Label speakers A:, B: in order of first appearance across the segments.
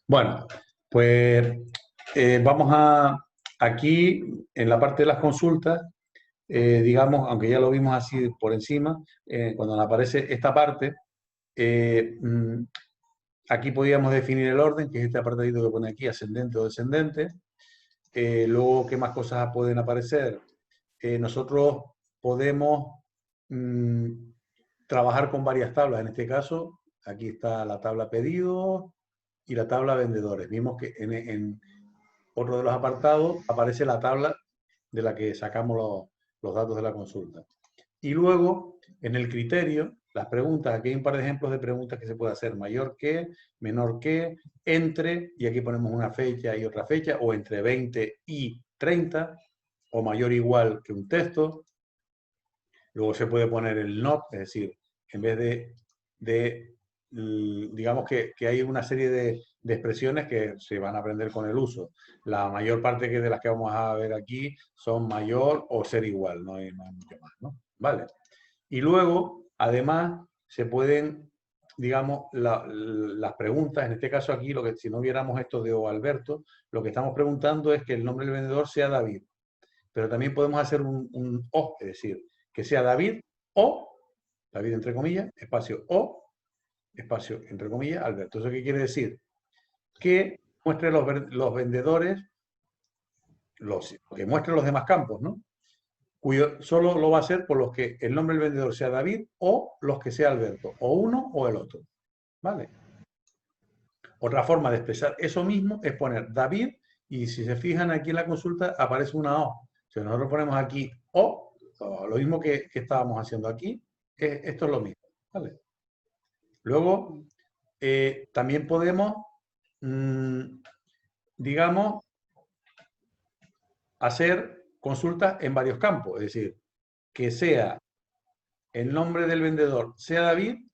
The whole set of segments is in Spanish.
A: Bueno, pues vamos aquí en la parte de las consultas, digamos, aunque ya lo vimos así por encima, cuando nos aparece esta parte, eh, mm, aquí podríamos definir el orden, que es este apartadito que pone aquí, ascendente o descendente. Luego, ¿qué más cosas pueden aparecer? Nosotros podemos mm, trabajar con varias tablas. En este caso, aquí está la tabla pedidos y la tabla vendedores. Vimos que en otro de los apartados aparece la tabla de la que sacamos los datos de la consulta. Y luego, en el criterio, las preguntas, aquí hay un par de ejemplos de preguntas que se puede hacer: mayor que, menor que, entre, y aquí ponemos una fecha y otra fecha, o entre 20 y 30, o mayor o igual que un texto. Luego se puede poner el not, es decir, en vez digamos que hay una serie de expresiones que se van a aprender con el uso. La mayor parte de las que vamos a ver aquí son mayor o ser igual, no hay mucho más, ¿no? Vale. Y luego, además, se pueden, digamos, las preguntas, en este caso aquí, si no viéramos esto de O Alberto, lo que estamos preguntando es que el nombre del vendedor sea David. Pero también podemos hacer un O, es decir, que sea David o, David entre comillas, espacio o, espacio entre comillas, Alberto. ¿Eso qué quiere decir? Que muestre los vendedores, que muestre los demás campos, ¿no? Cuyo solo lo va a hacer por los que el nombre del vendedor sea David o los que sea Alberto, o uno o el otro. ¿Vale? Otra forma de expresar eso mismo es poner David, y si se fijan aquí en la consulta aparece una O. Si nosotros ponemos aquí O, lo mismo que estábamos haciendo aquí, esto es lo mismo. ¿Vale? Luego, también podemos, digamos, hacer consultas en varios campos, es decir, que sea el nombre del vendedor sea David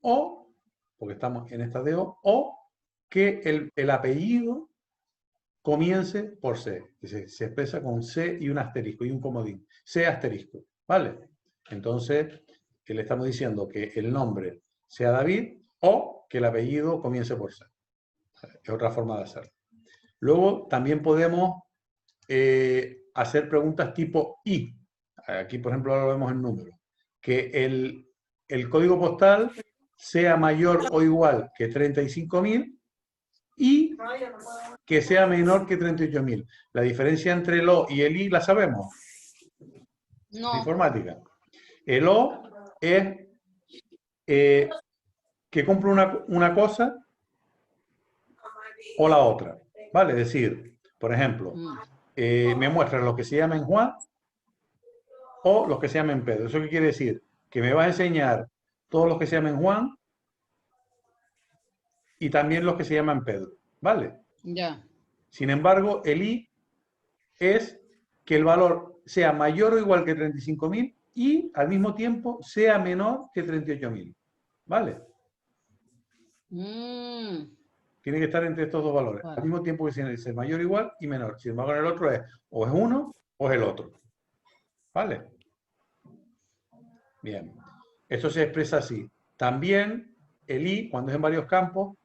A: o, porque estamos en esta de o que el apellido comience por C, que se expresa con C y un asterisco y un comodín, C asterisco, ¿vale? Entonces, que le estamos diciendo que el nombre sea David o que el apellido comience por C. Es otra forma de hacerlo. Luego, también podemos hacer preguntas tipo I. Aquí, por ejemplo, ahora lo vemos en números. Que el código postal sea mayor o igual que 35.000 y que sea menor que 38.000. La diferencia entre el O y el I la sabemos.
B: No.
A: De informática. El O es que cumple una cosa o la otra. ¿Vale? Es decir, por ejemplo, me muestran los que se llaman Juan o los que se llaman Pedro. ¿Eso qué quiere decir? Que me vas a enseñar todos los que se llaman Juan y también los que se llaman Pedro. ¿Vale?
B: Ya.
A: Sin embargo, el I es que el valor sea mayor o igual que 35.000 y al mismo tiempo sea menor que 38.000. ¿Vale? Tiene que estar entre estos dos valores.
B: Vale.
A: Al mismo tiempo que sea mayor o igual y menor. Sin embargo, en el otro es o es uno o es el otro. ¿Vale? Bien. Esto se expresa así. También el I, cuando es en varios campos,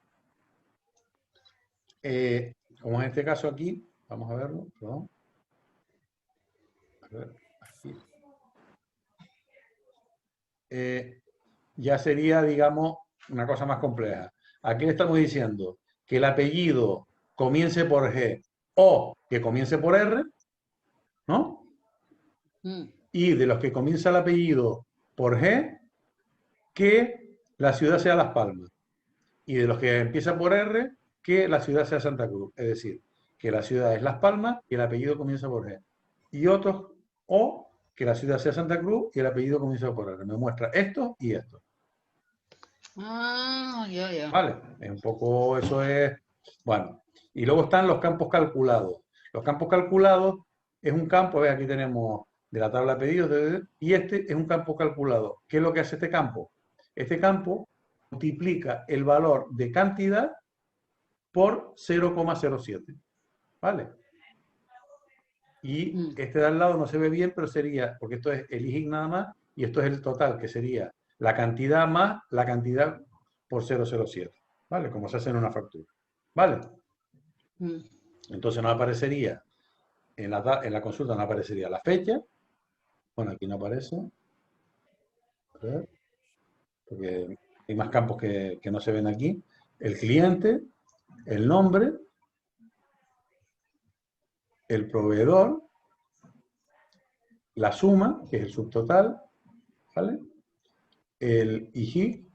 A: como en este caso aquí, vamos a verlo, perdón. A ver, aquí. Ya sería, digamos, una cosa más compleja. Aquí le estamos diciendo que el apellido comience por G o que comience por R, ¿no? Y de los que comienza el apellido por G, que la ciudad sea Las Palmas. Y de los que empieza por R, que la ciudad sea Santa Cruz. Es decir, que la ciudad es Las Palmas y el apellido comienza por G. Y otros, o que la ciudad sea Santa Cruz y el apellido comienza por R. Me muestra esto y esto.
B: Ya.
A: Vale, es un poco, eso es, bueno. Y luego están los campos calculados. Los campos calculados es un campo, aquí tenemos de la tabla de pedidos, y este es un campo calculado. ¿Qué es lo que hace este campo? Este campo multiplica el valor de cantidad por 0,07. ¿Vale? Y este de al lado no se ve bien, pero sería, porque esto es el IGIC nada más, y esto es el total, que sería la cantidad más la cantidad por 0,07. ¿Vale? Como se hace en una factura. ¿Vale?
B: Mm.
A: Entonces nos aparecería, en la consulta nos aparecería la fecha. Bueno, aquí no aparece. A ver, porque hay más campos que no se ven aquí. El cliente, el nombre, el proveedor, la suma, que es el subtotal, ¿vale? El IGI,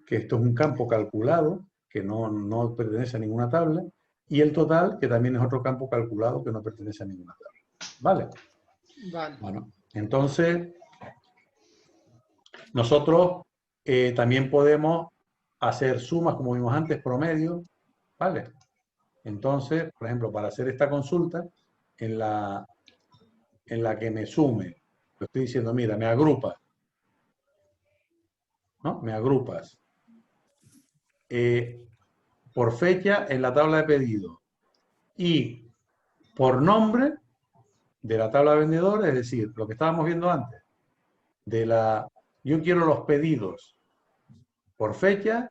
A: que esto es un campo calculado, que no pertenece a ninguna tabla, y el total, que también es otro campo calculado que no pertenece a ninguna tabla. ¿Vale?
B: Vale.
A: Bueno, entonces nosotros también podemos hacer sumas, como vimos antes, promedio, ¿vale? Entonces, por ejemplo, para hacer esta consulta, en la que me sume, lo estoy diciendo, mira, me agrupas, ¿no? Me agrupas por fecha en la tabla de pedidos y por nombre de la tabla de vendedores, es decir, lo que estábamos viendo antes, yo quiero los pedidos por fecha,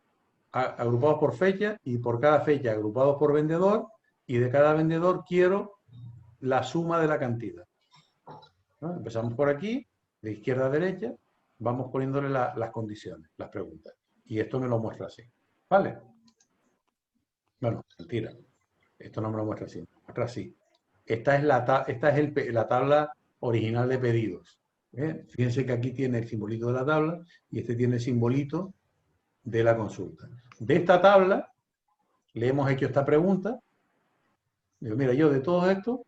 A: agrupados por fecha y por cada fecha agrupados por vendedor, y de cada vendedor quiero la suma de la cantidad, ¿no? Empezamos por aquí, de izquierda a derecha, vamos poniéndole las condiciones, las preguntas. Y esto me lo muestra así. ¿Vale? Bueno, mentira. Esto no me lo muestra así. Me muestra así. Esta es la tabla original de pedidos. Fíjense que aquí tiene el simbolito de la tabla y este tiene el simbolito de la consulta. De esta tabla le hemos hecho esta pregunta. Digo, mira, yo de todo esto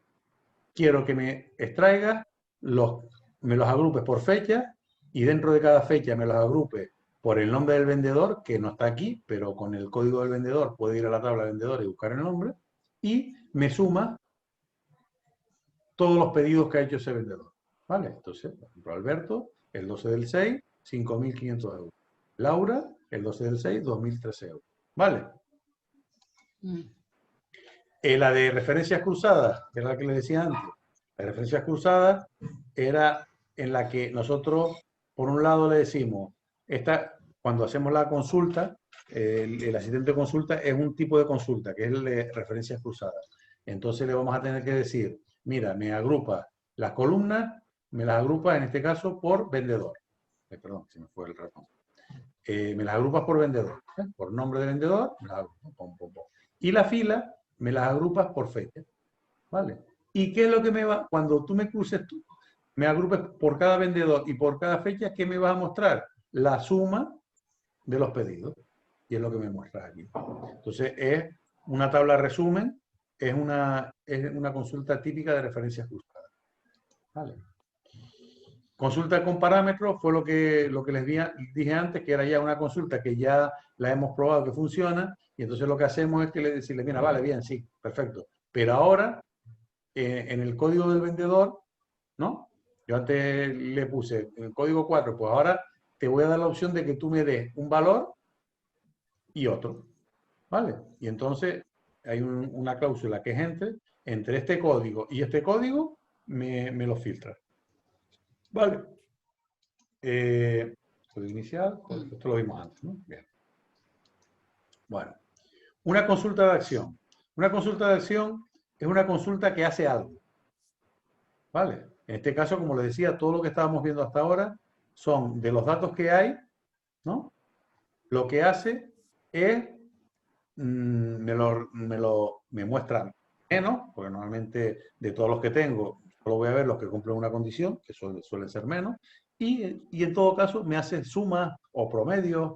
A: quiero que me extraigas me los agrupes por fecha y dentro de cada fecha me los agrupes por el nombre del vendedor, que no está aquí, pero con el código del vendedor puedo ir a la tabla de vendedor y buscar el nombre, y me suma todos los pedidos que ha hecho ese vendedor. ¿Vale? Entonces, por ejemplo, Alberto, el 12 del 6, 5.500 euros. Laura, el 12 del 6, 2.013 euros. ¿Vale?
B: Mm.
A: La de referencias cruzadas, que era la que le decía antes, las referencias cruzadas era en la que nosotros, por un lado, le decimos, cuando hacemos la consulta, el asistente de consulta es un tipo de consulta, que es el de referencias cruzadas. Entonces le vamos a tener que decir, mira, me agrupa las columnas, me las agrupa en este caso por vendedor. Perdón, se me fue el ratón. Me las agrupas por vendedor, por nombre de vendedor, me las agrupas, pom, pom, pom. Y la fila me las agrupas por fecha, ¿vale? ¿Y qué es lo que me va, cuando tú me cruces tú, me agrupes por cada vendedor y por cada fecha, qué me vas a mostrar? La suma de los pedidos. Y es lo que me muestras aquí. Entonces, es una tabla resumen, es una consulta típica de referencias cruzadas. ¿Vale? Consulta con parámetros fue lo que les dije antes, que era ya una consulta que ya la hemos probado que funciona, y entonces lo que hacemos es que decirle, mira, vale, bien, sí, perfecto. Pero ahora, en el código del vendedor, ¿no? Yo antes le puse el código 4, pues ahora te voy a dar la opción de que tú me des un valor y otro, ¿vale? Y entonces hay una cláusula que es entre este código y este código, me lo filtra. ¿Vale? Código inicial, pues esto lo vimos antes, ¿no? Bien. Bueno, una consulta de acción. Una consulta de acción es una consulta que hace algo, ¿vale? En este caso, como les decía, todo lo que estábamos viendo hasta ahora son de los datos que hay, ¿no? Lo que hace es, me muestra menos, porque normalmente de todos los que tengo, solo voy a ver los que cumplen una condición, que suelen ser menos, y en todo caso me hace sumas o promedios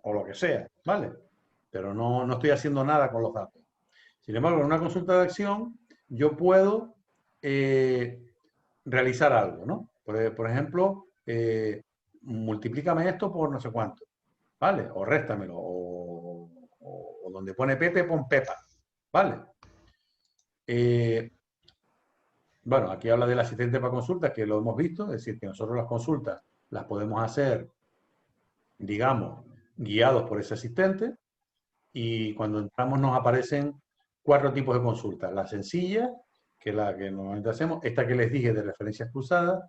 A: o lo que sea, ¿vale? Pero no estoy haciendo nada con los datos. Sin embargo, en una consulta de acción, yo puedo realizar algo, ¿no? Por ejemplo, multiplícame esto por no sé cuánto, ¿vale? O réstamelo, o donde pone Pepe, pon Pepa, ¿vale? Bueno, aquí habla del asistente para consultas, que lo hemos visto, es decir, que nosotros las consultas las podemos hacer, digamos, guiados por ese asistente, y cuando entramos nos aparecen 4 tipos de consultas. La sencilla, que es la que normalmente hacemos, esta que les dije de referencias cruzadas,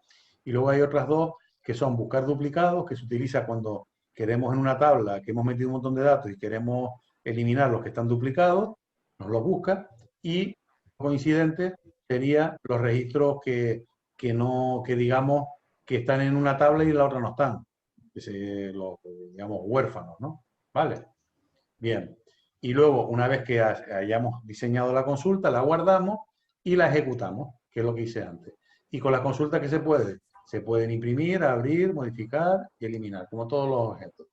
A: y luego hay otras 2 que son buscar duplicados, que se utiliza cuando queremos en una tabla que hemos metido un montón de datos y queremos eliminar los que están duplicados, nos los busca, y coincidente sería los registros que digamos que están en una tabla y en la otra no están, los, digamos, huérfanos, ¿no? ¿Vale? Bien. Y luego, una vez que hayamos diseñado la consulta, la guardamos y la ejecutamos, que es lo que hice antes. Y con las consultas que se pueden imprimir, abrir, modificar y eliminar, como todos los objetos.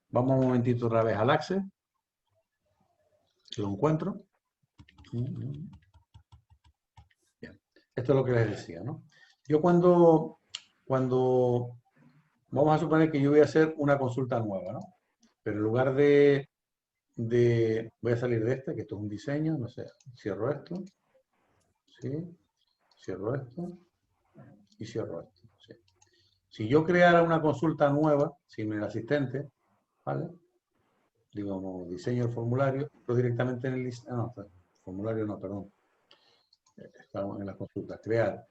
A: Vamos un momentito otra vez al Access, si lo encuentro. Bien. Esto es lo que les decía, ¿no? Yo cuando vamos a suponer que yo voy a hacer una consulta nueva, ¿no? Pero en lugar voy a salir de este, que esto es un diseño, no sé, cierro esto, ¿sí? Cierro esto y cierro esto, ¿sí? Si yo creara una consulta nueva, sin el asistente, ¿vale? Digamos, diseño el formulario, pero directamente en el no, formulario no, perdón. Estamos en las consultas. Crear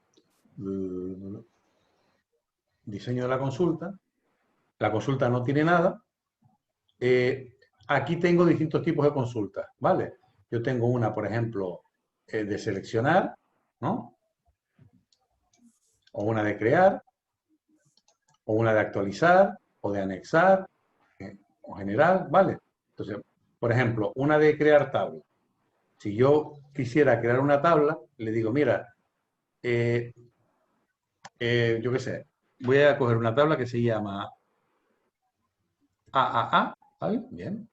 A: diseño de la consulta. La consulta no tiene nada. Aquí tengo distintos tipos de consultas, ¿vale? Yo tengo una, por ejemplo, de seleccionar, ¿no? O una de crear, o una de actualizar, o de anexar, o general, ¿vale? Entonces, por ejemplo, una de crear tabla. Si yo quisiera crear una tabla, le digo, mira, yo qué sé, voy a coger una tabla que se llama AAA, ¿vale? Bien.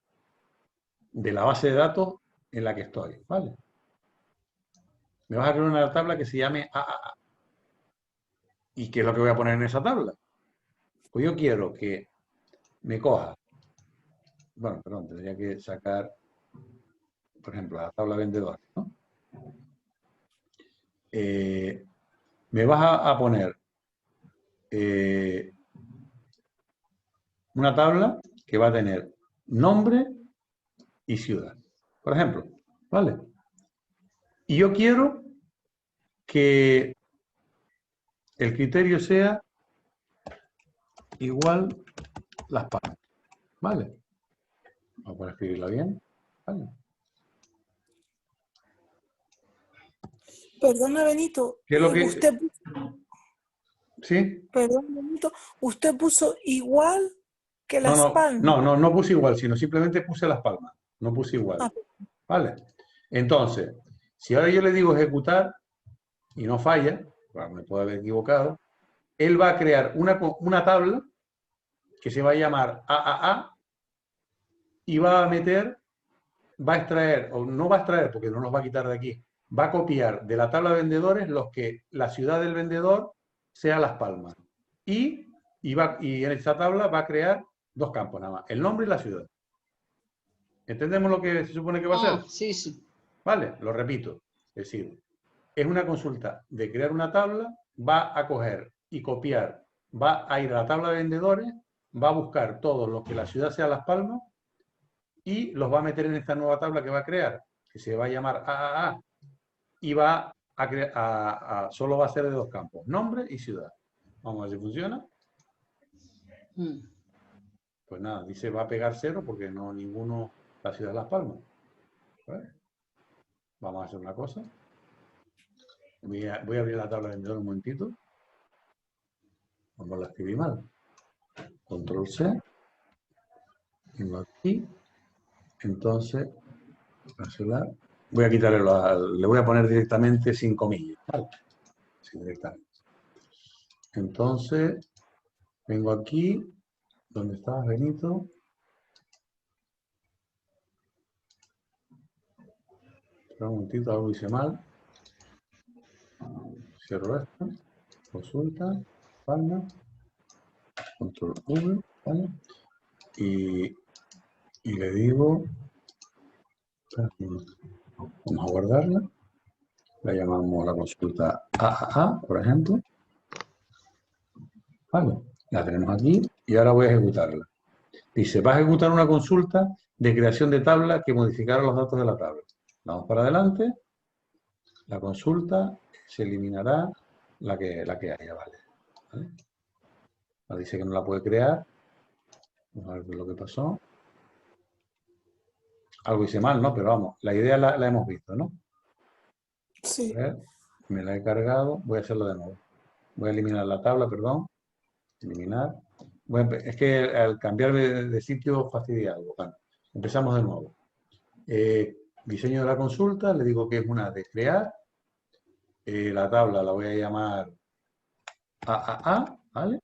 A: De la base de datos en la que estoy, ¿vale? Me vas a crear una tabla que se llame AAA. ¿Y qué es lo que voy a poner en esa tabla? Pues yo quiero que me coja, bueno, perdón, tendría que sacar, por ejemplo, la tabla vendedor, ¿no? Me vas a poner una tabla que va a tener nombre y ciudad, por ejemplo, ¿vale? Y yo quiero que el criterio sea igual Las Palmas, ¿vale? Vamos a escribirla bien, ¿vale?
C: Perdona, Benito,
A: ¿Qué es lo que...? ¿Sí?
C: perdón, Benito, usted puso igual que Las Palmas.
A: No puse igual, sino simplemente puse Las Palmas, no puse igual,
C: Ah,
A: ¿vale? Entonces, si ahora yo le digo ejecutar y no falla, bueno, me puedo haber equivocado, él va a crear una tabla que se va a llamar AAA y va a meter, va a extraer, o no va a extraer porque no nos va a quitar de aquí, va a copiar de la tabla de vendedores los que la ciudad del vendedor sea Las Palmas. Y en esa tabla va a crear dos campos nada más, el nombre y la ciudad. ¿Entendemos lo que se supone que va a hacer?
B: Sí, sí.
A: Vale, lo repito. Es decir, es una consulta de crear una tabla, va a coger y copiar, va a ir a la tabla de vendedores, va a buscar todos los que la ciudad sea Las Palmas y los va a meter en esta nueva tabla que va a crear, que se va a llamar AAA, y va solo va a ser de dos campos, nombre y ciudad. Vamos a ver si funciona. Pues nada, dice va a pegar 0 porque no ninguno la ciudad de Las Palmas. ¿Vale? Vamos a hacer una cosa. Voy a abrir la tabla de vendedor un momentito. Vamos a la escribí mal. Control C. Tengo aquí. Entonces, cancelar. Voy a quitarle, le voy a poner directamente sin comillas. ¿Vale? Sí, directamente. Entonces, vengo aquí. ¿Dónde estás, Benito? Espera un momentito, algo hice mal. Cierro esto. Consulta. Palma. Control V. ¿Vale? Y le digo, vamos a guardarla, la llamamos la consulta AAA, por ejemplo, vale, la tenemos aquí y ahora voy a ejecutarla. Dice, va a ejecutar una consulta de creación de tabla que modificará los datos de la tabla. Vamos para adelante, la consulta se eliminará la que haya, ¿vale? Dice que no la puede crear, vamos a ver lo que pasó. Algo hice mal, ¿no? Pero vamos, la idea la hemos visto, ¿no?
C: Sí.
A: A ver, me la he cargado, voy a hacerlo de nuevo. Voy a eliminar la tabla, perdón. Eliminar. Es que al cambiar de sitio fastidia algo. Bueno, empezamos de nuevo. Diseño de la consulta, le digo que es una de crear. La tabla la voy a llamar AAA, ¿vale?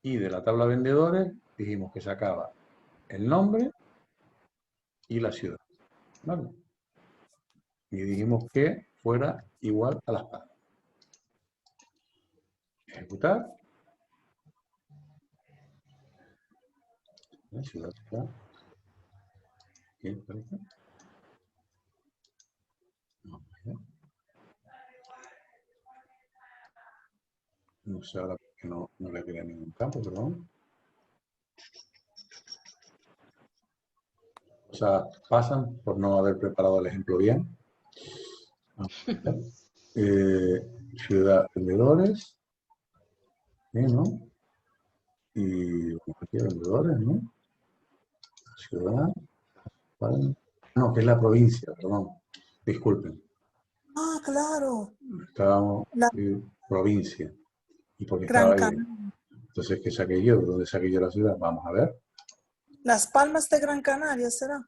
A: Y de la tabla vendedores dijimos que sacaba el nombre y la ciudad, ¿vale? Y dijimos que fuera igual a las palmas. Ejecutar. La ciudad está. Bien, perfecto. No sé ahora por qué no le crea ningún campo, perdón. O sea, pasan por no haber preparado el ejemplo bien. Ciudad vendedores. ¿No? Y aquí vendedores, ¿no? Ciudad. No, que es la provincia, perdón. Disculpen.
C: Ah, claro.
A: Estábamos
C: La
A: provincia. Y porque
C: Gran
A: estaba ahí.
C: Canaria.
A: Entonces, ¿qué saqué yo? ¿De dónde saqué yo la ciudad? Vamos a ver.
C: Las Palmas de Gran Canaria, ¿será?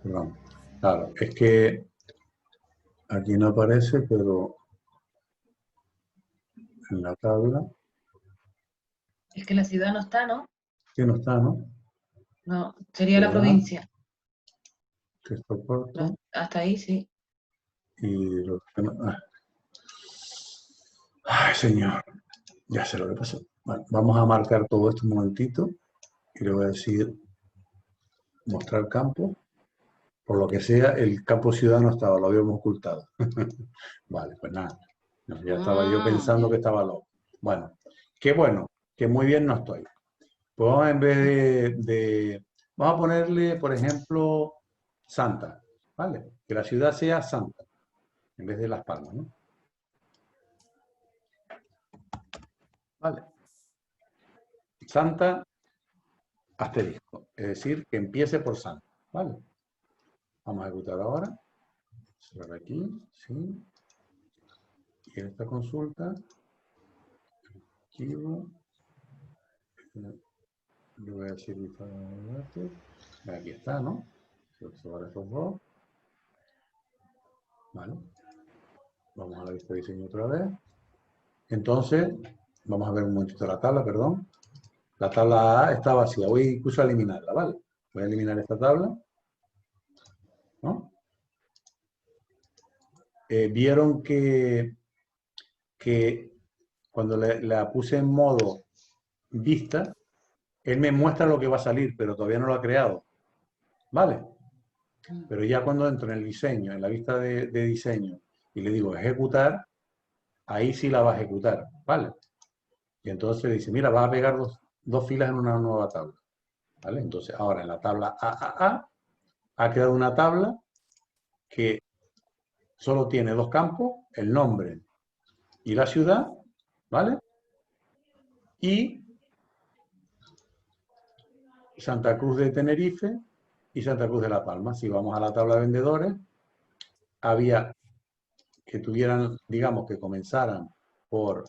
A: Perdón. Claro, es que aquí no aparece, pero en la tabla.
D: Es que la ciudad no está, ¿no?
A: Que no está, ¿no?
D: No, sería la provincia.
A: Texto corto.
D: Hasta ahí, sí.
A: Y lo que no. Ay, señor. Ya sé lo que pasó. Bueno, vamos a marcar todo esto un momentito. Y le voy a decir mostrar campo. Por lo que sea, el campo ciudadano estaba, lo habíamos ocultado. Vale, pues nada. Ya estaba yo pensando que estaba loco. Bueno, que muy bien no estoy. Pues vamos en vez vamos a ponerle, por ejemplo, Santa, ¿vale? Que la ciudad sea Santa, en vez de Las Palmas, ¿no? Vale. Santa, asterisco, es decir, que empiece por Santa, ¿vale? Vamos a ejecutar ahora. Cerrar aquí, sí. Y en esta consulta, archivo, le voy a decir aquí está, ¿no? Seleccionar estos dos. Vale. Vamos a la vista de diseño otra vez. Entonces, vamos a ver un momentito la tabla, perdón. La tabla A está vacía. Voy incluso a eliminarla, ¿vale? Voy a eliminar esta tabla. ¿No? Vieron que cuando la puse en modo vista, él me muestra lo que va a salir, pero todavía no lo ha creado. ¿Vale? Pero ya cuando entro en el diseño, en la vista de diseño, y le digo ejecutar, ahí sí la va a ejecutar. ¿Vale? Y entonces dice, mira, vas a pegar dos filas en una nueva tabla. ¿Vale? Entonces, ahora en la tabla AAA ha creado una tabla que solo tiene dos campos, el nombre y la ciudad, ¿vale? Y Santa Cruz de Tenerife y Santa Cruz de La Palma. Si vamos a la tabla de vendedores, había que tuvieran, digamos, que comenzaran por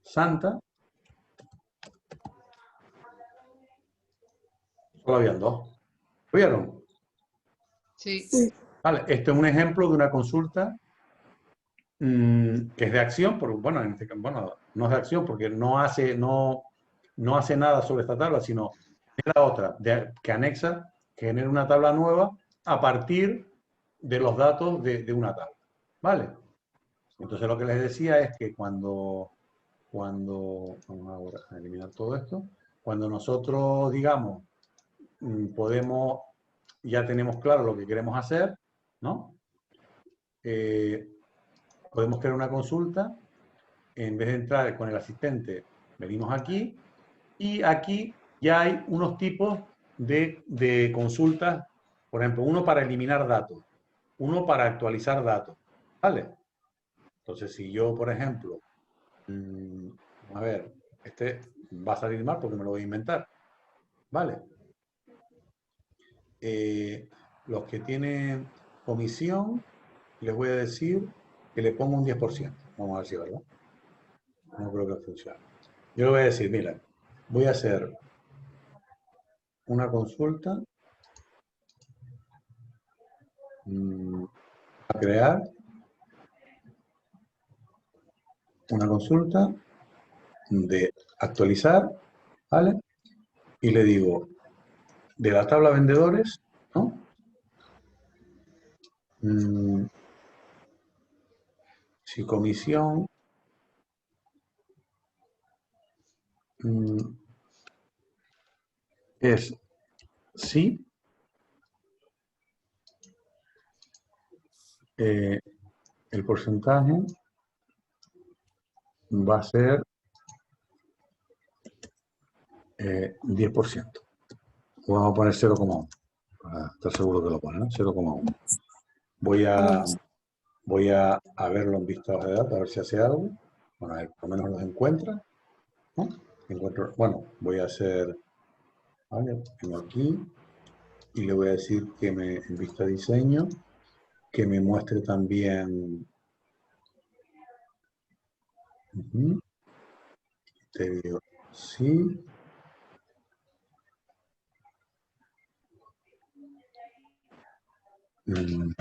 A: Santa. Solo habían dos. ¿Lo vieron?
B: Sí.
A: Vale, este es un ejemplo de una consulta que es de acción, porque, bueno, no es de acción porque no hace nada sobre esta tabla, sino es la otra, que anexa, que genera una tabla nueva a partir de los datos de una tabla. ¿Vale? Entonces lo que les decía es que cuando vamos ahora a eliminar todo esto, cuando nosotros, digamos, ya tenemos claro lo que queremos hacer, ¿no? Podemos crear una consulta, en vez de entrar con el asistente, venimos aquí, y aquí ya hay unos tipos de consultas, por ejemplo, uno para eliminar datos, uno para actualizar datos, ¿vale? Entonces, si yo, por ejemplo, A ver, este va a salir mal porque me lo voy a inventar. ¿Vale? Los que tienen comisión, les voy a decir que le pongo un 10%. Vamos a ver si es verdad. No creo que funcione. Yo le voy a decir, mira, voy a hacer una consulta a crear una consulta de actualizar, ¿vale? Y le digo, de la tabla vendedores, ¿no? Si comisión es sí, el porcentaje va a ser 10%. Vamos a poner 0,1 para estar seguro que lo pone, ¿no? 0,1. Voy a verlo en vistas de datos, a ver si hace algo. Bueno, a ver, por lo menos los encuentra, ¿no? Bueno, voy a hacer, ¿vale? Vengo aquí y le voy a decir que en vista diseño, que me muestre también. Te digo, sí. Uno,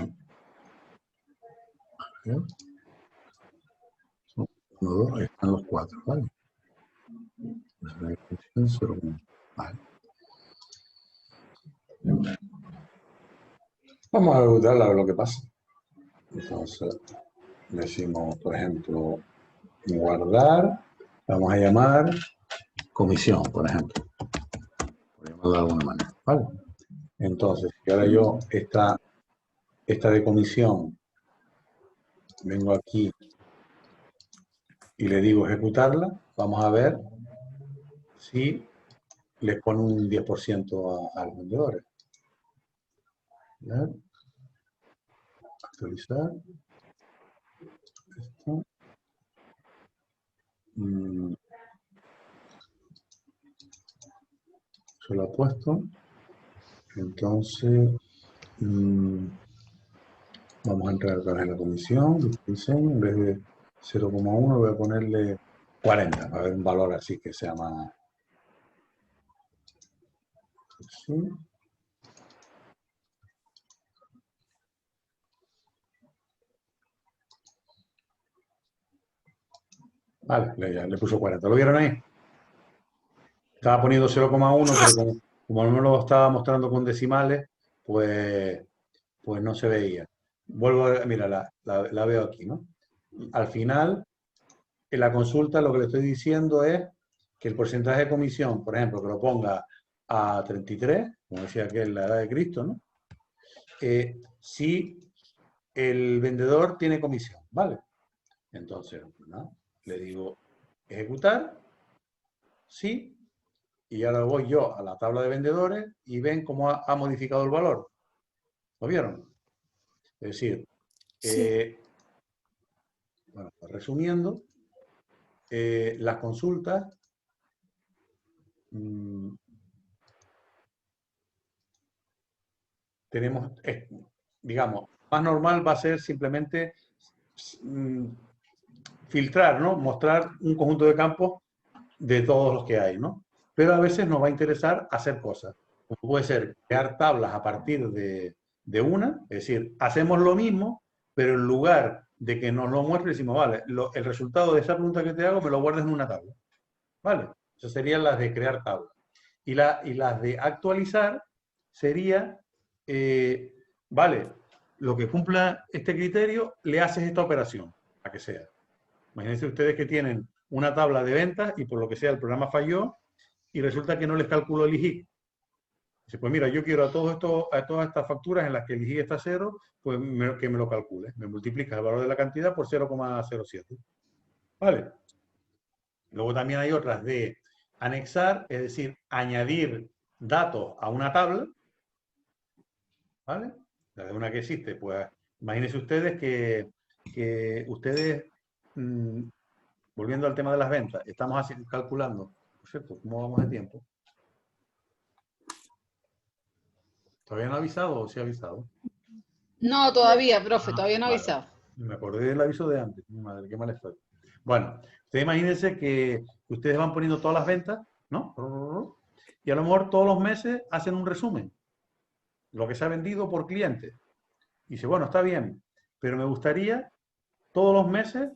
A: dos, ahí están los 4, ¿vale? Vale. Vamos a ejecutar a ver lo que pasa. Entonces, decimos, por ejemplo, guardar, vamos a llamar comisión, por ejemplo, por llamarlo de alguna manera, ¿vale? Entonces, si ahora yo esta de comisión, vengo aquí y le digo ejecutarla, vamos a ver si les pone un 10% a los vendedores. ¿Ver? Actualizar. Esto. Se lo ha puesto. Entonces, vamos a entrar otra vez en la comisión, diseño, en vez de 0,1 voy a ponerle 40, para ver un valor así que sea más. Sí. Vale, le puso 40. ¿Lo vieron ahí? Estaba poniendo 0,1, pero como no lo estaba mostrando con decimales, pues no se veía. Vuelvo a, mira, la veo aquí, ¿no? Al final, en la consulta lo que le estoy diciendo es que el porcentaje de comisión, por ejemplo, que lo ponga a 33, como decía que es la edad de Cristo, ¿no? Si el vendedor tiene comisión, ¿vale? Entonces, ¿no? Le digo ejecutar, sí, y ahora voy yo a la tabla de vendedores y ven cómo ha modificado el valor. ¿Lo vieron? Es decir,
C: Sí.
A: bueno, resumiendo, las consultas tenemos, digamos, más normal va a ser simplemente filtrar, ¿no? Mostrar un conjunto de campos de todos los que hay, ¿no? Pero a veces nos va a interesar hacer cosas. Como puede ser crear tablas a partir de una, es decir, hacemos lo mismo, pero en lugar de que nos lo muestre, decimos, vale, el resultado de esa pregunta que te hago me lo guardas en una tabla. ¿Vale? Esas serían las de crear tablas. Y las de actualizar sería, vale, lo que cumpla este criterio, le haces esta operación, a que sea. Imagínense ustedes que tienen una tabla de ventas y por lo que sea el programa falló y resulta que no les calculó el IGI. Dice, pues mira, yo quiero a todas estas facturas en las que el IGI está cero, pues que me lo calcule. Me multiplica el valor de la cantidad por 0,07. ¿Vale? Luego también hay otras de anexar, es decir, añadir datos a una tabla. ¿Vale? La de una que existe, pues imagínense ustedes que ustedes volviendo al tema de las ventas, estamos así calculando, por cierto, ¿cómo vamos de tiempo? ¿Todavía no ha avisado o sí ha avisado?
B: No, todavía, profe,
A: Ah,
B: todavía no ha
A: vale.
B: avisado.
A: Me acordé del aviso de antes. Mi madre, qué mal estoy. Bueno, ustedes imagínense que ustedes van poniendo todas las ventas, ¿no? Y a lo mejor todos los meses hacen un resumen, lo que se ha vendido por cliente. Y dice, bueno, está bien, pero me gustaría todos los meses,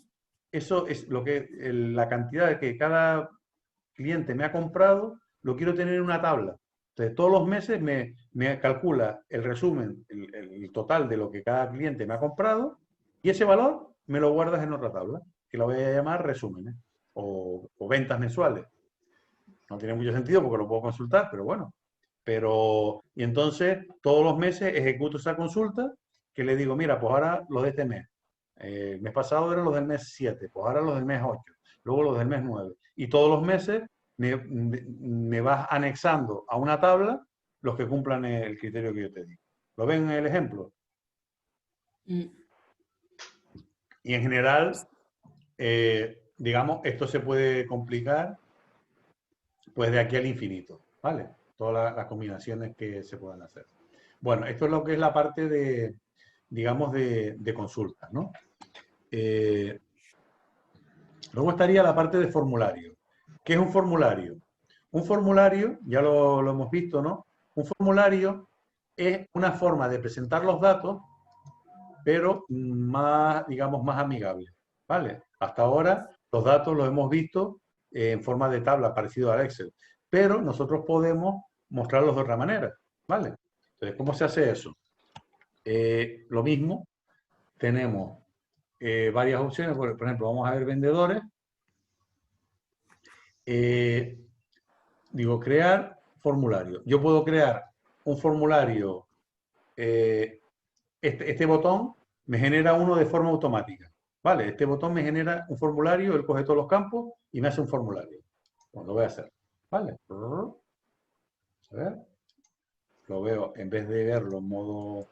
A: eso es lo que la cantidad de que cada cliente me ha comprado, lo quiero tener en una tabla. Entonces, todos los meses me calcula el resumen, el total de lo que cada cliente me ha comprado, y ese valor me lo guardas en otra tabla, que la voy a llamar resúmenes o ventas mensuales. No tiene mucho sentido porque lo puedo consultar, pero bueno. Y entonces, todos los meses ejecuto esa consulta que le digo, mira, pues ahora los de este mes. El mes pasado eran los del mes 7, pues ahora los del mes 8, luego los del mes 9. Y todos los meses me vas anexando a una tabla los que cumplan el criterio que yo te digo. ¿Lo ven en el ejemplo?
B: Mm.
A: Y en general, digamos, esto se puede complicar pues de aquí al infinito, ¿vale? Todas las combinaciones que se puedan hacer. Bueno, esto es lo que es la parte de, digamos, de consultas, ¿no? Luego estaría la parte de formulario. ¿Qué es un formulario? Un formulario, ya lo hemos visto, ¿no? Un formulario es una forma de presentar los datos, pero más, digamos, más amigable, ¿vale? Hasta ahora los datos los hemos visto en forma de tabla, parecido al Excel, pero nosotros podemos mostrarlos de otra manera, ¿vale? Entonces, ¿cómo se hace eso? Lo mismo, tenemos varias opciones, por ejemplo, vamos a ver vendedores. Digo, crear formulario. Yo puedo crear un formulario, este botón me genera uno de forma automática. ¿Vale? Este botón me genera un formulario, él coge todos los campos y me hace un formulario. Pues lo voy a hacer. ¿Vale? A ver. Lo veo, en vez de verlo en modo,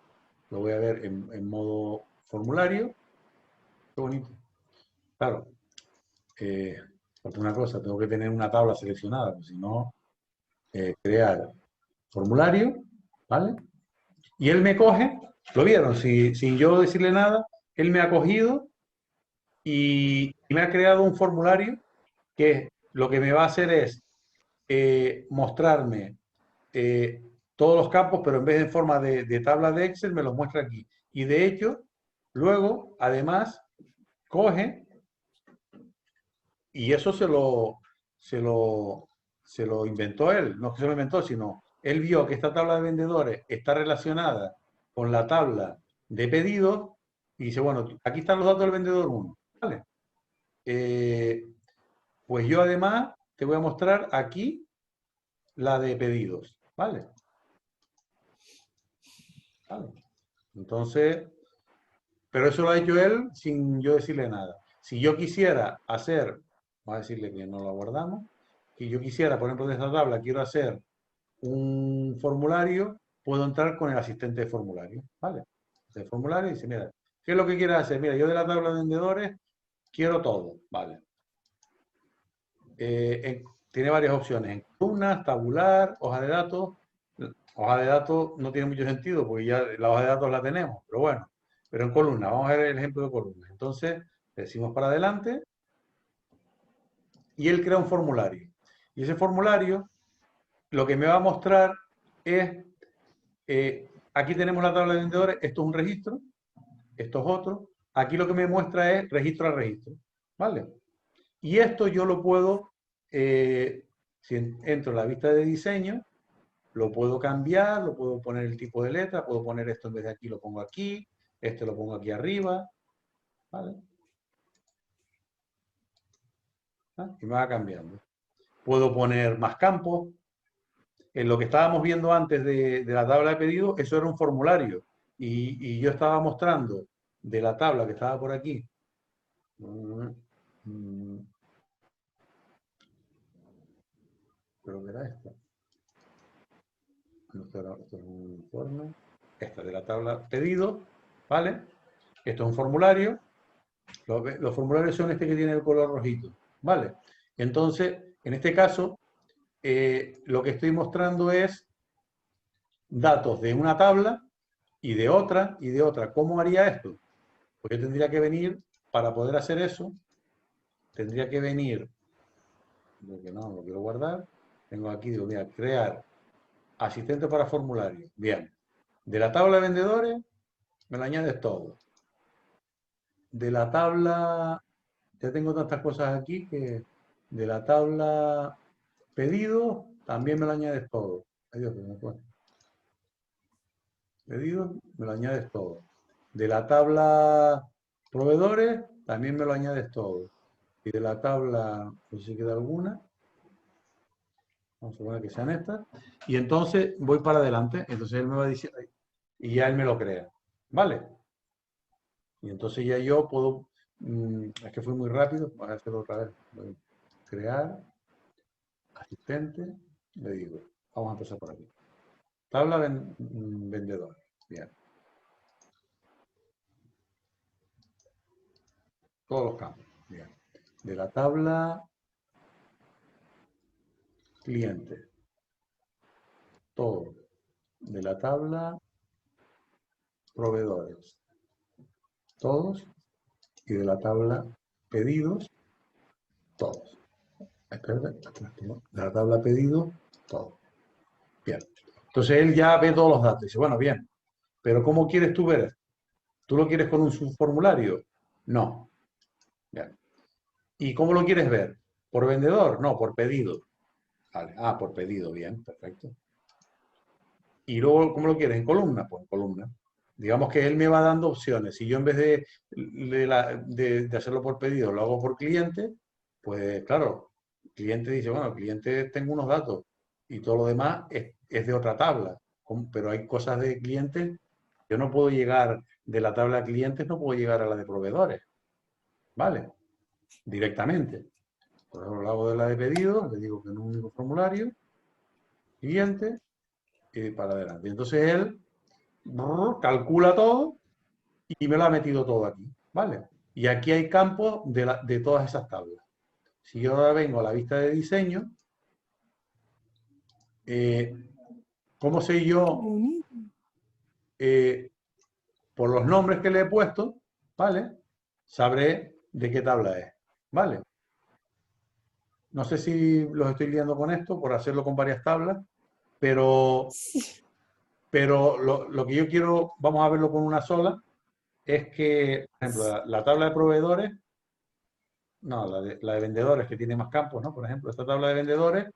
A: lo voy a ver en modo formulario. Qué bonito. Claro. Falta una cosa, tengo que tener una tabla seleccionada, pues si no, crear formulario, ¿vale? Y él me coge, lo vieron, sin yo decirle nada, él me ha cogido y me ha creado un formulario que lo que me va a hacer es mostrarme todos los campos, pero en vez de en forma de tabla de Excel, me los muestra aquí. Y de hecho, luego, además, coge, y eso se lo inventó él, no es que se lo inventó, sino él vio que esta tabla de vendedores está relacionada con la tabla de pedidos y dice, bueno, aquí están los datos del vendedor 1, ¿vale? Pues yo además te voy a mostrar aquí la de pedidos, ¿vale? ¿Vale? Entonces, pero eso lo ha hecho él sin yo decirle nada. Si yo quisiera hacer, vamos a decirle que no lo guardamos, si yo quisiera, por ejemplo, de esta tabla, quiero hacer un formulario, puedo entrar con el asistente de formulario, ¿vale? El formulario y dice, mira, ¿qué es lo que quieres hacer? Mira, yo de la tabla de vendedores quiero todo, ¿vale? Tiene varias opciones, en columnas, tabular, hoja de datos. Hoja de datos no tiene mucho sentido porque ya la hoja de datos la tenemos, pero bueno, pero en columnas, vamos a ver el ejemplo de columnas. Entonces, le decimos para adelante y él crea un formulario. Y ese formulario lo que me va a mostrar es, aquí tenemos la tabla de vendedores, esto es un registro, esto es otro. Aquí lo que me muestra es registro a registro, ¿vale? Y esto yo lo puedo, si entro en la vista de diseño, lo puedo cambiar, lo puedo poner el tipo de letra, puedo poner esto en vez de aquí, lo pongo aquí, este lo pongo aquí arriba, ¿vale? ¿Ah? Y me va cambiando. Puedo poner más campos. En lo que estábamos viendo antes de la tabla de pedidos, eso era un formulario. Y yo estaba mostrando de la tabla que estaba por aquí. Creo que era esta. Esto es un informe. Esta de la tabla pedido, ¿vale? Esto es un formulario. Los formularios son este que tiene el color rojito, ¿vale? Entonces, en este caso, lo que estoy mostrando es datos de una tabla y de otra y de otra. ¿Cómo haría esto? Pues yo tendría que venir, para poder hacer eso, tendría que venir, porque no lo quiero guardar, tengo aquí, digo, mira, crear asistente para formulario. Bien. De la tabla de vendedores, me lo añades todo. De la tabla, ya tengo tantas cosas aquí que de la tabla pedido, también me lo añades todo. Ay, Dios, que me fue. Pedido, me lo añades todo. De la tabla proveedores, también me lo añades todo. Y de la tabla, no sé si queda alguna, vamos a poner que sean estas, y entonces voy para adelante, entonces él me va diciendo, y ya él me lo crea, ¿vale? Y entonces ya yo puedo, es que fue muy rápido, voy a hacerlo otra vez, voy a crear, asistente, le digo, vamos a empezar por aquí. Tabla vendedor, bien. Todos los campos, bien. De la tabla cliente, todo. De la tabla proveedores, todos. Y de la tabla pedidos, todos. De la tabla pedidos, todos. Bien. Entonces él ya ve todos los datos. Dice, bueno, bien, pero ¿cómo quieres tú ver esto? ¿Tú lo quieres con un subformulario? No. Bien. ¿Y cómo lo quieres ver? ¿Por vendedor? No, por pedido. Vale. Ah, por pedido, bien, perfecto. ¿Y luego cómo lo quieres? ¿En columna? Pues en columna. Digamos que él me va dando opciones. Si yo en vez de hacerlo por pedido lo hago por cliente, pues claro, el cliente dice, bueno, el cliente tengo unos datos y todo lo demás es de otra tabla. Pero hay cosas de clientes, yo no puedo llegar de la tabla de clientes, no puedo llegar a la de proveedores. ¿Vale? Directamente. Por ejemplo, lo hago de la de pedido, le digo que en un único formulario, cliente, y para adelante. Y entonces él calcula todo y me lo ha metido todo aquí, ¿vale? Y aquí hay campos de todas esas tablas. Si yo ahora vengo a la vista de diseño, ¿cómo sé yo? Por los nombres que le he puesto, ¿vale? Sabré de qué tabla es, ¿vale? No sé si los estoy liando con esto por hacerlo con varias tablas, pero lo que yo quiero, vamos a verlo con una sola, es que, por ejemplo, la tabla de proveedores, no, la de vendedores que tiene más campos, ¿no? Por ejemplo, esta tabla de vendedores,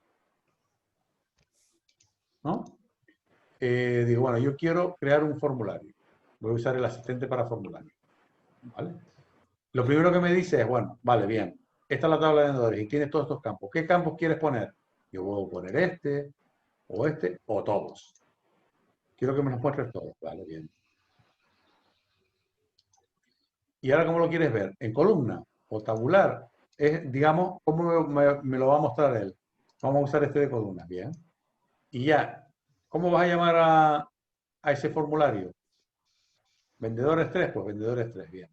A: ¿no? Digo, bueno, yo quiero crear un formulario. Voy a usar el asistente para formulario, ¿vale? Lo primero que me dice es, bueno, vale, bien, esta es la tabla de vendedores y tienes todos estos campos. ¿Qué campos quieres poner? Yo puedo poner este, o todos. Quiero que me los muestres todos. Vale, bien. ¿Y ahora cómo lo quieres ver? ¿En columna o tabular? Es, digamos, cómo me lo va a mostrar él. Vamos a usar este de columna, bien. Y ya, ¿cómo vas a llamar a ese formulario? ¿Vendedores 3? Pues vendedores 3, bien.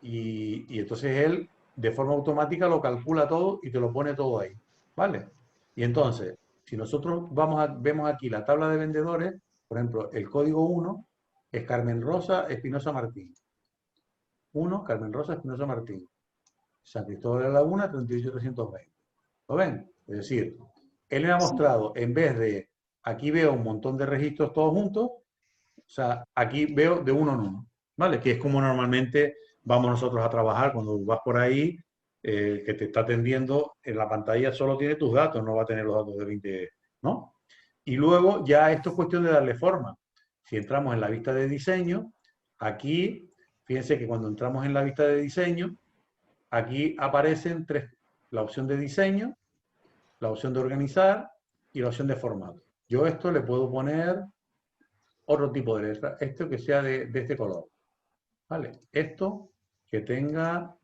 A: Y entonces él, de forma automática, lo calcula todo y te lo pone todo ahí, ¿vale? Y entonces, si nosotros vemos aquí la tabla de vendedores, por ejemplo, el código 1 es Carmen Rosa Espinosa Martín. 1, Carmen Rosa Espinosa Martín. San Cristóbal de la Laguna, 38320. ¿Lo ven? Es decir, él me ha mostrado, en vez de, aquí veo un montón de registros todos juntos, o sea, aquí veo de uno en uno, ¿vale? Que es como normalmente vamos nosotros a trabajar cuando vas por ahí, que te está atendiendo, en la pantalla solo tiene tus datos, no va a tener los datos de 20, ¿no? Y luego ya esto es cuestión de darle forma. Si entramos en la vista de diseño, aquí, fíjense que cuando entramos en la vista de diseño, aquí aparecen tres, la opción de diseño, la opción de organizar y la opción de formato. Yo esto le puedo poner otro tipo de letra, esto que sea de este color, ¿vale? Esto que tenga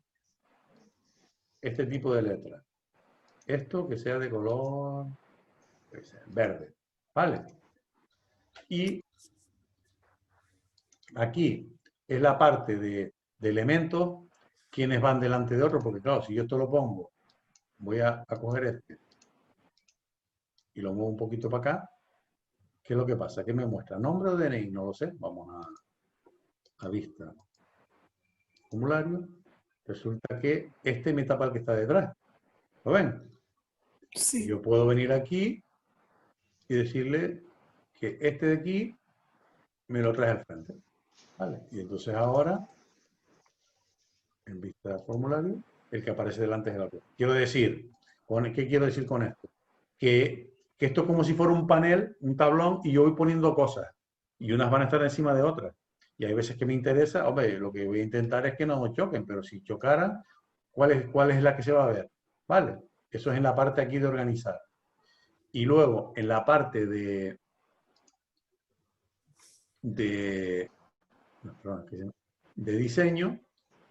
A: este tipo de letra, esto que sea de color verde, ¿vale? Y aquí es la parte de elementos quiénes van delante de otros, porque claro, si yo esto lo pongo, voy a coger este y lo muevo un poquito para acá, ¿qué es lo que pasa? ¿Qué me muestra? ¿Nombre o DNI? No lo sé. Vamos a vista. Formulario. Resulta que este me tapa el que está detrás. ¿Lo ven?
C: Sí.
A: Yo puedo venir aquí y decirle que este de aquí me lo trae al frente. ¿Vale? Y entonces ahora, en vista del formulario, el que aparece delante es el otro. Quiero decir, ¿qué quiero decir con esto? Que esto es como si fuera un panel, un tablón, y yo voy poniendo cosas. Y unas van a estar encima de otras. Y hay veces que me interesa, hombre, lo que voy a intentar es que no choquen, pero si chocaran, ¿cuál es la que se va a ver? ¿Vale? Eso es en la parte aquí de organizar. Y luego, en la parte de no, perdón, de diseño,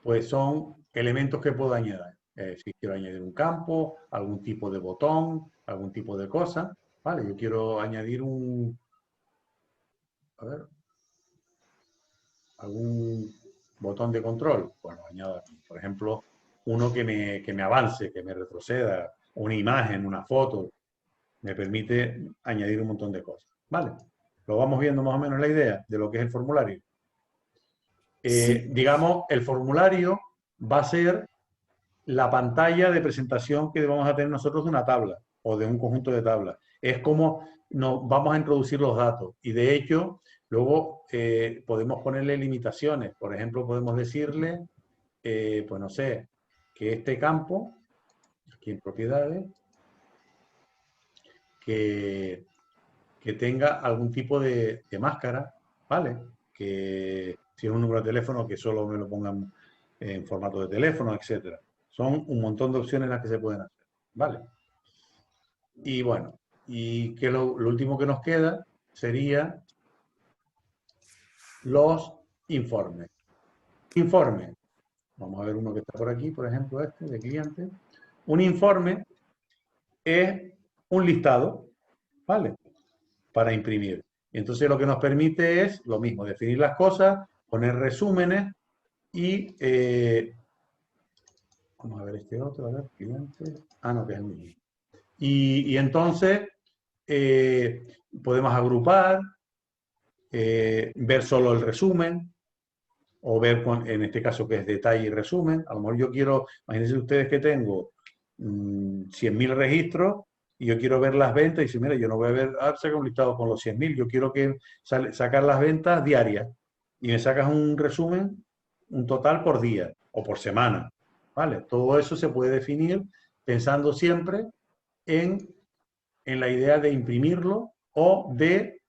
A: pues son elementos que puedo añadir. Si quiero añadir un campo, algún tipo de botón, algún tipo de cosa, ¿vale? Yo quiero añadir a ver, algún botón de control. Bueno, añado aquí, por ejemplo, uno que me avance, que me retroceda, una imagen, una foto, me permite añadir un montón de cosas, ¿vale? Lo vamos viendo más o menos la idea de lo que es el formulario.
C: Sí.
A: Digamos, el formulario va a ser la pantalla de presentación que vamos a tener nosotros de una tabla o de un conjunto de tablas. Es como nos vamos a introducir los datos y de hecho luego podemos ponerle limitaciones. Por ejemplo, podemos decirle, pues no sé, que este campo, aquí en propiedades, que tenga algún tipo de máscara, ¿vale? Que si es un número de teléfono, que solo me lo pongan en formato de teléfono, etcétera. Son un montón de opciones las que se pueden hacer, ¿vale? Y bueno, y que lo último que nos queda sería los informes. Informe. Vamos a ver uno que está por aquí, por ejemplo, este de cliente. Un informe es un listado, ¿vale? Para imprimir. Y entonces lo que nos permite es lo mismo, definir las cosas, poner resúmenes y vamos a ver este otro, a ver, cliente. Ah, no, que es el mismo. Y entonces podemos agrupar, ver solo el resumen, o ver, en este caso, que es detalle y resumen. A lo mejor yo quiero, imagínense ustedes que tengo 100.000 registros y yo quiero ver las ventas y dice, mira, yo no voy a ver, saca un listado con los 100.000, yo quiero sacar las ventas diarias y me sacas un resumen, un total por día o por semana. ¿Vale? Todo eso se puede definir pensando siempre en la idea de imprimirlo o de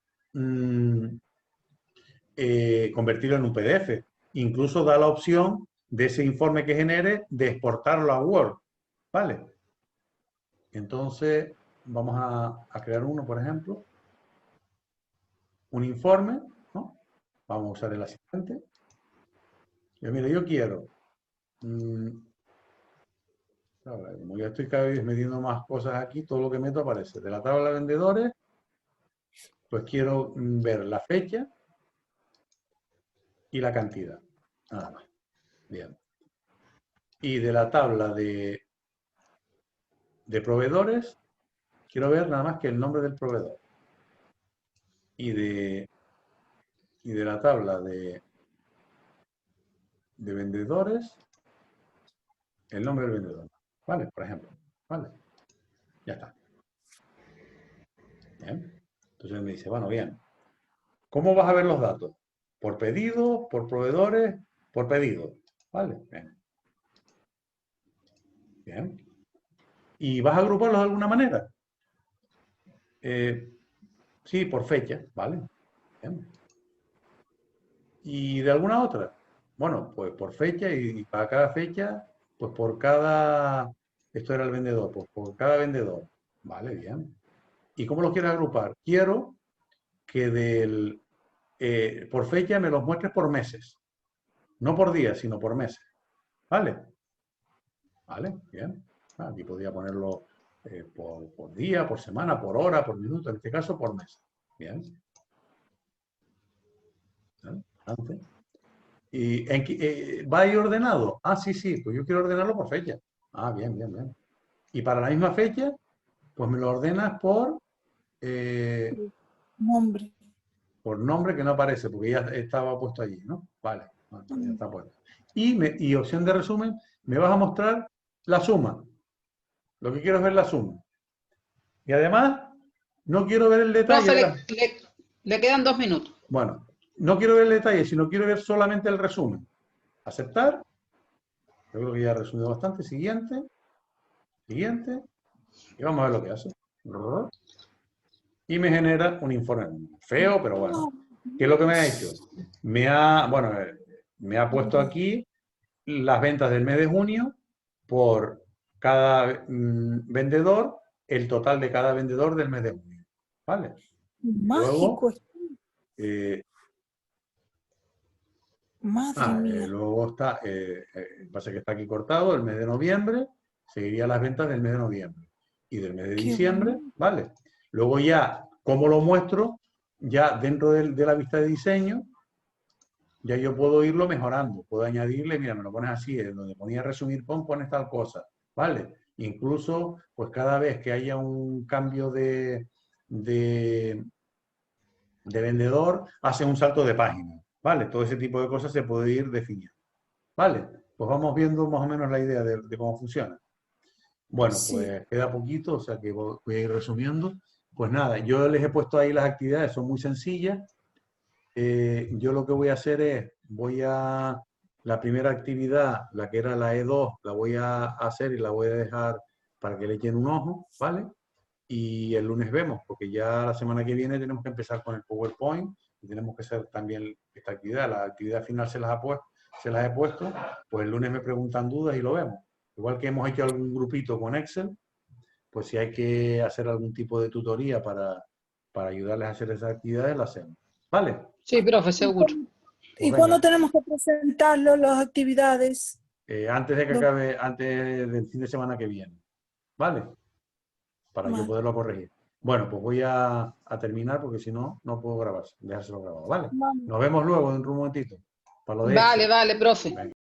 A: convertirlo en un PDF. Incluso da la opción de ese informe que genere de exportarlo a Word. ¿Vale? Entonces, vamos a crear uno, por ejemplo. Un informe, ¿no? Vamos a usar el asistente. Y mira, yo quiero... como ya estoy cada vez metiendo más cosas aquí, todo lo que meto aparece. De la tabla de vendedores, pues quiero ver la fecha y la cantidad. Nada más. Bien. Y de la tabla de proveedores, quiero ver nada más que el nombre del proveedor. Y de la tabla de vendedores, el nombre del vendedor. ¿Vale? Por ejemplo. ¿Vale? Ya está. Bien. Entonces me dice, bueno, bien. ¿Cómo vas a ver los datos? ¿Por pedido? ¿Por proveedores? Por pedido. ¿Vale? Bien. Bien. ¿Y vas a agruparlos de alguna manera? Sí, por fecha. ¿Vale? Bien. ¿Y de alguna otra? Bueno, pues por fecha y para cada fecha, pues por cada... Esto era el vendedor, pues por cada vendedor. Vale, bien. ¿Y cómo los quieres agrupar? Quiero que por fecha me los muestres por meses. No por días, sino por meses. ¿Vale? Vale, bien. Aquí podría ponerlo por día, por semana, por hora, por minuto, en este caso por mes. Bien. ¿Vale? ¿Y va a ir ordenado? Ah, sí, sí, pues yo quiero ordenarlo por fecha. Ah, bien, bien, bien. Y para la misma fecha, pues me lo ordenas
C: Nombre.
A: por nombre que no aparece, porque ya estaba puesto allí, ¿no? Vale, bueno, pues ya está puesto. Y opción de resumen, me vas a mostrar la suma. Lo que quiero es ver la suma. Y además, no quiero ver el detalle
B: Profe,
A: de la...
B: le quedan 2 minutos.
A: Bueno, no quiero ver el detalle, sino quiero ver solamente el resumen. Aceptar. Yo creo que ya he resumido bastante. Siguiente. Siguiente. Y vamos a ver lo que hace. Y me genera un informe feo, pero bueno. ¿Qué es lo que me ha hecho? Me ha puesto aquí las ventas del mes de junio por cada vendedor, el total de cada vendedor del mes de junio. ¿Vale?
C: Mágico. Madre mía.
A: Luego está, pasa que está aquí cortado, el mes de noviembre, seguiría las ventas del mes de noviembre y del mes de diciembre, ¿vale? Luego ya, ¿cómo lo muestro? Ya dentro de la vista de diseño, ya yo puedo irlo mejorando, puedo añadirle, mira, me lo pones así, donde ponía resumir, pones tal cosa, ¿vale? Incluso, pues cada vez que haya un cambio de vendedor, hace un salto de página, ¿vale? Todo ese tipo de cosas se puede ir definiendo, ¿vale? Pues vamos viendo más o menos la idea de cómo funciona. Bueno,
C: Sí.
A: pues queda poquito, o sea que voy a ir resumiendo. Pues nada, yo les he puesto ahí las actividades, son muy sencillas. Yo lo que voy a hacer es, la primera actividad, la que era la E2, la voy a hacer y la voy a dejar para que le echen un ojo, ¿vale? Y el lunes vemos, porque ya la semana que viene tenemos que empezar con el PowerPoint y tenemos que hacer también esta actividad. La actividad final se las he puesto, pues el lunes me preguntan dudas y lo vemos. Igual que hemos hecho algún grupito con Excel, pues si hay que hacer algún tipo de tutoría para ayudarles a hacer esas actividades, la hacemos. ¿Vale?
B: Sí, profe, seguro.
C: ¿Y cuándo tenemos que presentarlo, las actividades?
A: Antes de que acabe, antes del fin de semana que viene. ¿Vale? Para yo poderlo corregir. Bueno, pues voy a terminar porque si no, no puedo grabar, dejárselo grabado. ¿Vale? Nos vemos luego dentro de un momentito. Para lo de
B: Vale, profe.
A: Venga.